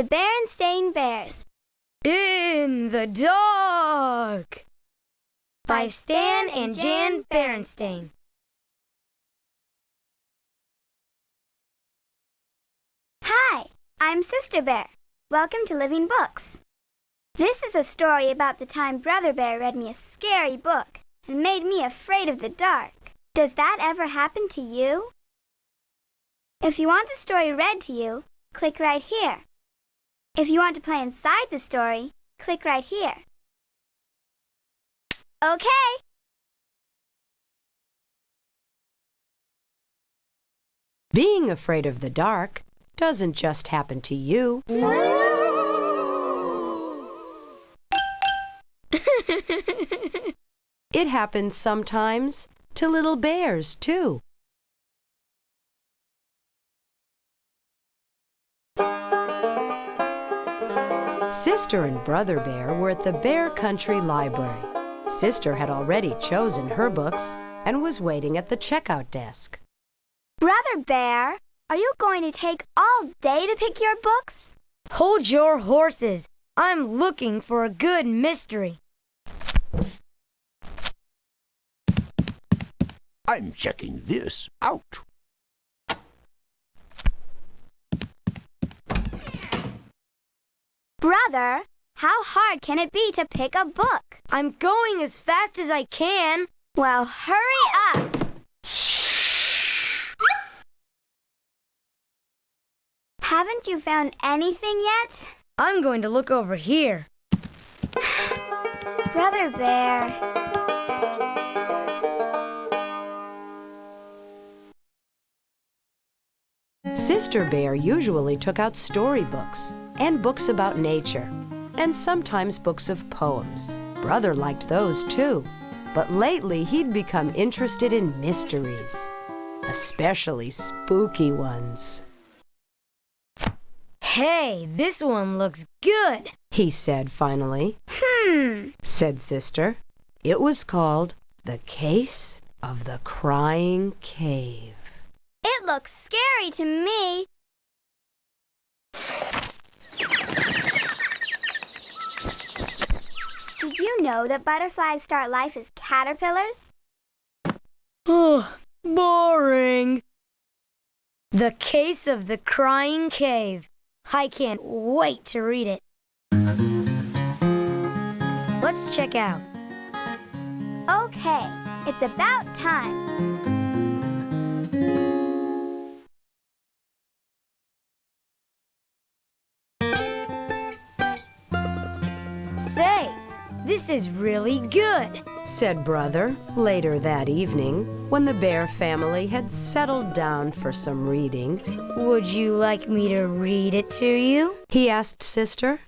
The Berenstain Bears. In the Dark by Stan and Jan Berenstain. Hi, I'm Sister Bear. Welcome to Living Books. This is a story about the time Brother Bear read me a scary book and made me afraid of the dark. Does that ever happen to you? If you want the story read to you, click right here. If you want to play inside the story, click right here. Okay! Being afraid of the dark doesn't just happen to you. It happens sometimes to little bears, too. Sister and Brother Bear were at the Bear Country Library. Sister had already chosen her books and was waiting at the checkout desk. Brother Bear, are you going to take all day to pick your books? Hold your horses. I'm looking for a good mystery. I'm checking this out. Brother, how hard can it be to pick a book? I'm going as fast as I can. Well, hurry up. Haven't you found anything yet? I'm going to look over here. Brother Bear. Sister Bear usually took out storybooks and books about nature, and sometimes books of poems. Brother liked those too, but lately he'd become interested in mysteries, especially spooky ones. Hey, this one looks good, he said finally. Said Sister. It was called The Case of the Crying Cave. It looks scary to me. Did you know that butterflies start life as caterpillars? Oh, boring. The Case of the Crying Cave. I can't wait to read it. Let's check out. Okay, it's about time. Say, this is really good, said Brother later that evening when the Bear family had settled down for some reading. Would you like me to read it to you? He asked Sister.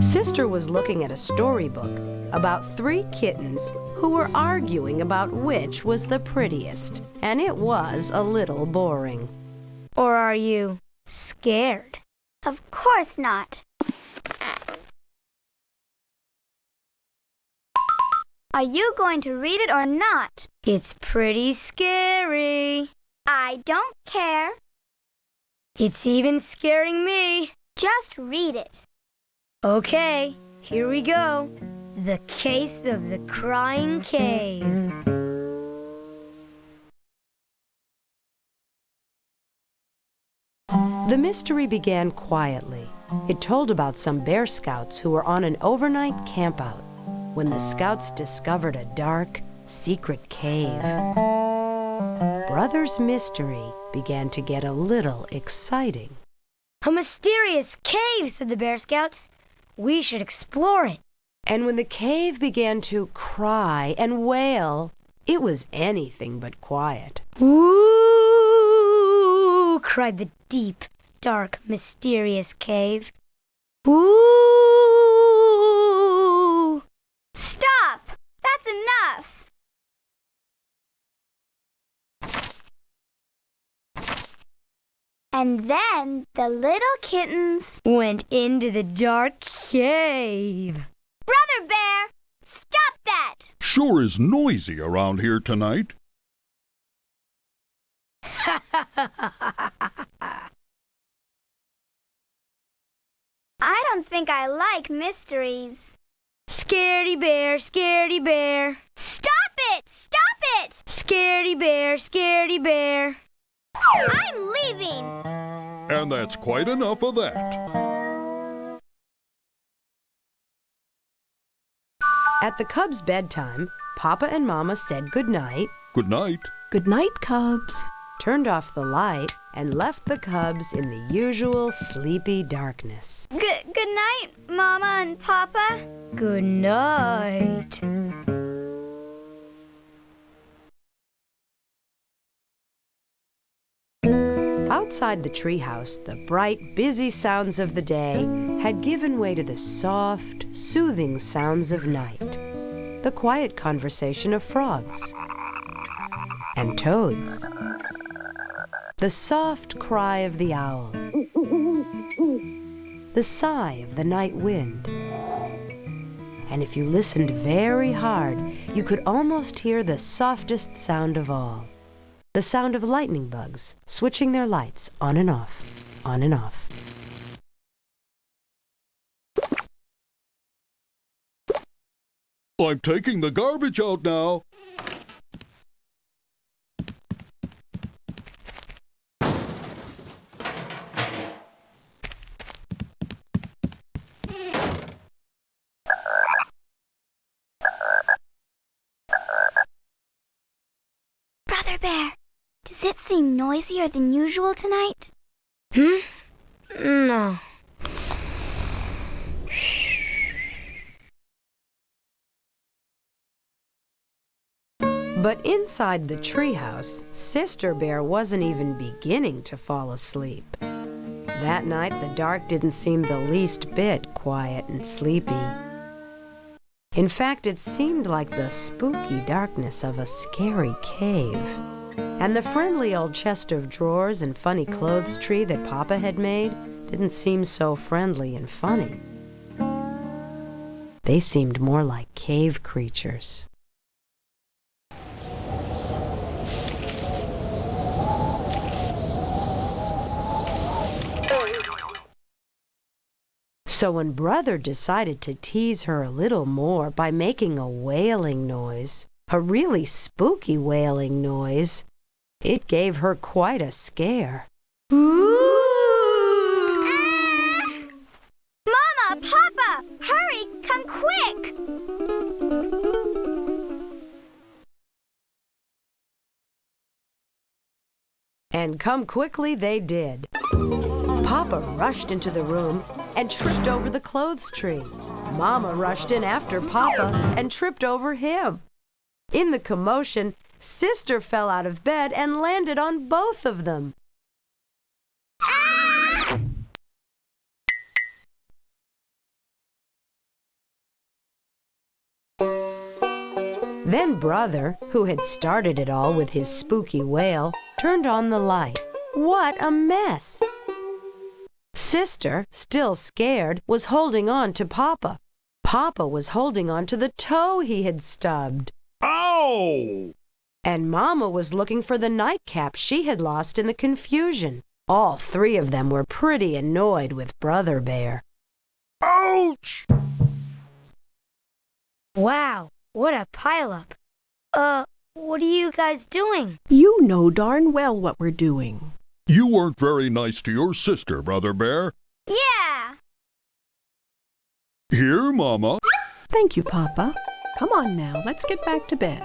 Sister was looking at a storybook about 3 kittens who were arguing about which was the prettiest, and it was a little boring. Or are you scared? Of course not. Are you going to read it or not? It's pretty scary. I don't care. It's even scaring me. Just read it. Okay, here we go. The Case of the Crying Cave. The mystery began quietly. It told about some Bear Scouts who were on an overnight campout when the Scouts discovered a dark, secret cave. Brother's mystery began to get a little exciting. A mysterious cave, said the Bear Scouts. We should explore it. And when the cave began to cry and wail, it was anything but quiet. Ooh, cried the deep, dark, mysterious cave. Ooh! Stop! That's enough! And then the little kittens went into the dark cave. Brother Bear, stop that! Sure is noisy around here tonight. I don't think I like mysteries. Scaredy bear, scaredy bear. Stop it! Stop it! Scaredy bear, scaredy bear. I'm leaving! And that's quite enough of that. At the cubs' bedtime, Papa and Mama said good night, Good night. Good night, Cubs. turned off the light, and left the cubs in the usual sleepy darkness. Good night, Mama and Papa. Good night. Outside the treehouse, the bright, busy sounds of the day had given way to the soft, soothing sounds of night. The quiet conversation of frogs and toads. The soft cry of the owl. The sigh of the night wind. And if you listened very hard, you could almost hear the softest sound of all. The sound of lightning bugs switching their lights on and off, on and off. I'm taking the garbage out now. Brother Bear, does it seem noisier than usual tonight? No. But inside the treehouse, Sister Bear wasn't even beginning to fall asleep. That night, the dark didn't seem the least bit quiet and sleepy. In fact, it seemed like the spooky darkness of a scary cave. And the friendly old chest of drawers and funny clothes tree that Papa had made didn't seem so friendly and funny. They seemed more like cave creatures. So when Brother decided to tease her a little more by making a wailing noise, a really spooky wailing noise, it gave her quite a scare. Mama, Papa, hurry, come quick! And come quickly they did. Papa rushed into the room and tripped over the clothes tree. Mama rushed in after Papa and tripped over him. In the commotion, Sister fell out of bed and landed on both of them. Then Brother, who had started it all with his spooky wail, turned on the light. What a mess! Sister, still scared, was holding on to Papa. Papa was holding on to the toe he had stubbed. Ow! And Mama was looking for the nightcap she had lost in the confusion. All three of them were pretty annoyed with Brother Bear. Ouch! Wow, what a pileup. What are you guys doing? You know darn well what we're doing. You weren't very nice to your sister, Brother Bear. Yeah! Here, Mama. Thank you, Papa. Come on now, let's get back to bed.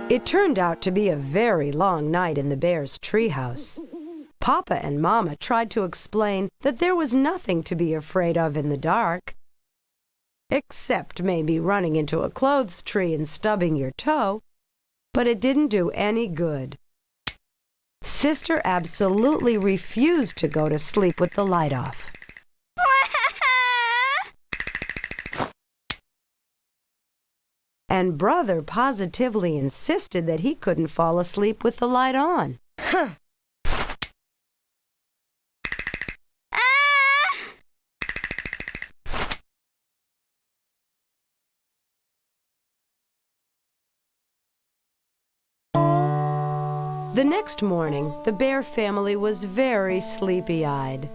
It turned out to be a very long night in the bear's treehouse. Papa and Mama tried to explain that there was nothing to be afraid of in the dark, except maybe running into a clothes tree and stubbing your toe, but it didn't do any good. Sister absolutely refused to go to sleep with the light off. And Brother positively insisted that he couldn't fall asleep with the light on. The next morning, the bear family was very sleepy-eyed.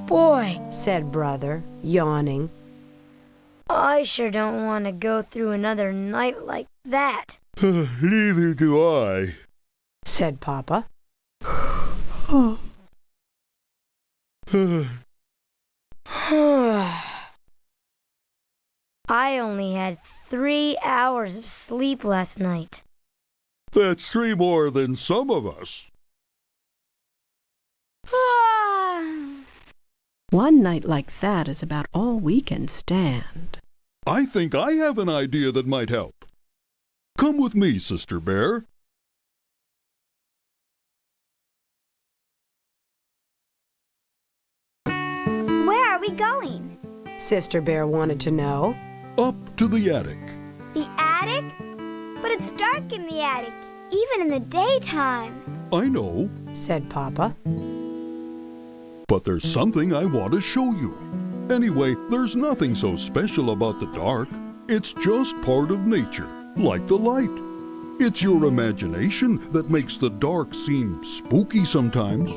Boy, Said Brother, yawning. I sure don't want to go through another night like that. Neither do I. Said Papa. I only had 3 hours of sleep last night. That's 3 more than some of us. One night like that is about all we can stand. I think I have an idea that might help. Come with me, Sister Bear. Where are we going? Sister Bear wanted to know. Up to the attic. The attic? But it's dark in the attic, even in the daytime. I know, Said Papa. but there's something I want to show you. Anyway, there's nothing so special about the dark. It's just part of nature, like the light. It's your imagination that makes the dark seem spooky sometimes.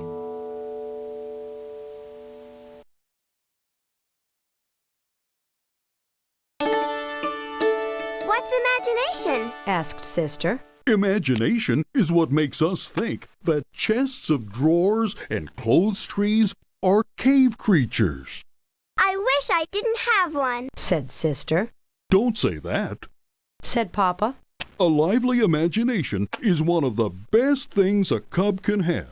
What's imagination? Asked Sister. Imagination is what makes us think that chests of drawers and clothes trees are cave creatures. I wish I didn't have one. Said Sister. Don't say that. Said Papa. A lively imagination is one of the best things a cub can have.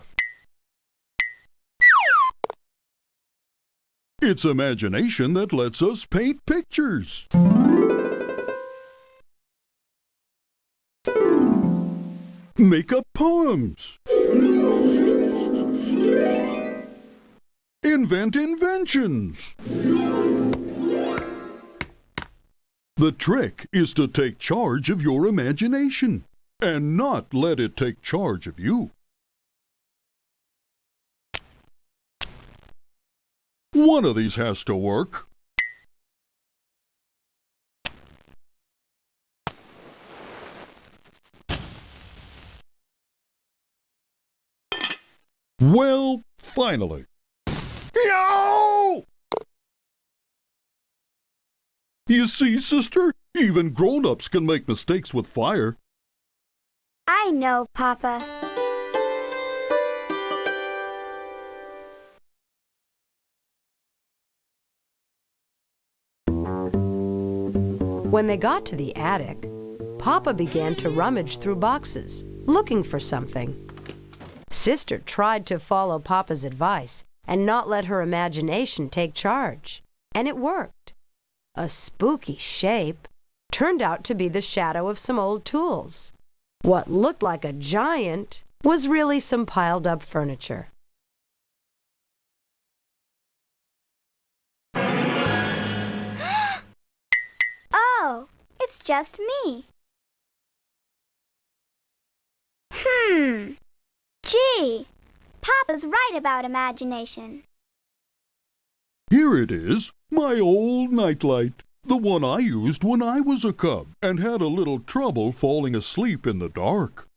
It's imagination that lets us paint pictures. Make up poems. Invent inventions. The trick is to take charge of your imagination and not let it take charge of you. One of these has to work. Well, finally. Yow! You see, sister, even grown-ups can make mistakes with fire. I know, Papa. When they got to the attic, Papa began to rummage through boxes, looking for something. Sister tried to follow Papa's advice and not let her imagination take charge, and it worked. A spooky shape turned out to be the shadow of some old tools. What looked like a giant was really some piled-up furniture. Oh, it's just me. Gee, Papa's right about imagination. Here it is, my old nightlight, the one I used when I was a cub and had a little trouble falling asleep in the dark.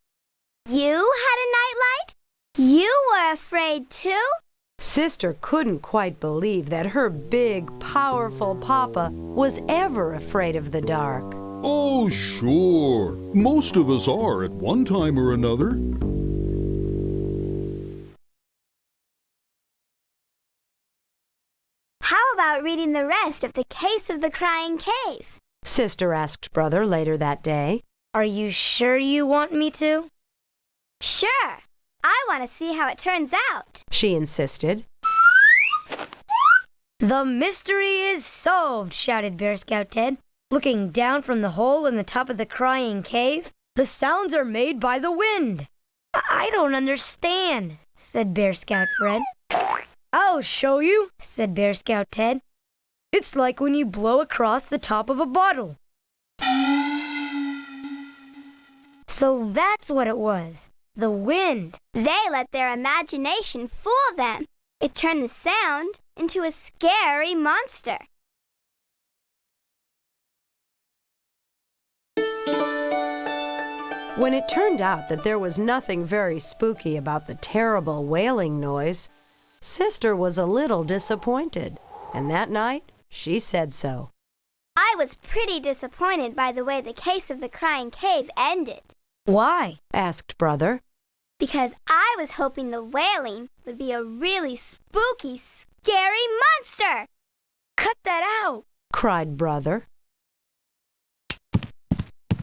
You had a nightlight? You were afraid too? Sister couldn't quite believe that her big, powerful Papa was ever afraid of the dark. Oh, sure. Most of us are at one time or another. How about reading the rest of The Case of the Crying Cave? Sister asked Brother later that day. Are you sure you want me to? Sure. I want to see how it turns out. She insisted. The mystery is solved, shouted Bear Scout Ted. Looking down from the hole in the top of the crying cave, the sounds are made by the wind. I don't understand, said Bear Scout Fred. I'll show you, said Bear Scout Ted. It's like when you blow across the top of a bottle. So that's what it was, the wind. They let their imagination fool them. It turned the sound into a scary monster. When it turned out that there was nothing very spooky about the terrible wailing noise, Sister was a little disappointed, and that night she said so. I was pretty disappointed by the way the case of the crying cave ended. Why? Asked Brother. Because I was hoping the wailing would be a really spooky, scary monster. Cut that out! Cried Brother.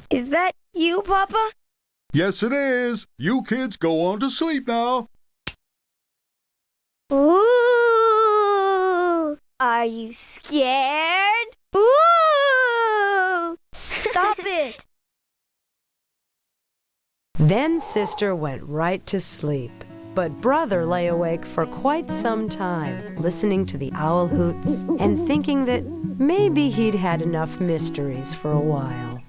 Is that you, Papa? Yes, it is. You kids go on to sleep now. Ooh! Are you scared? Ooh! Stop it! Then Sister went right to sleep, but Brother lay awake for quite some time, listening to the owl hoots and thinking that maybe he'd had enough mysteries for a while.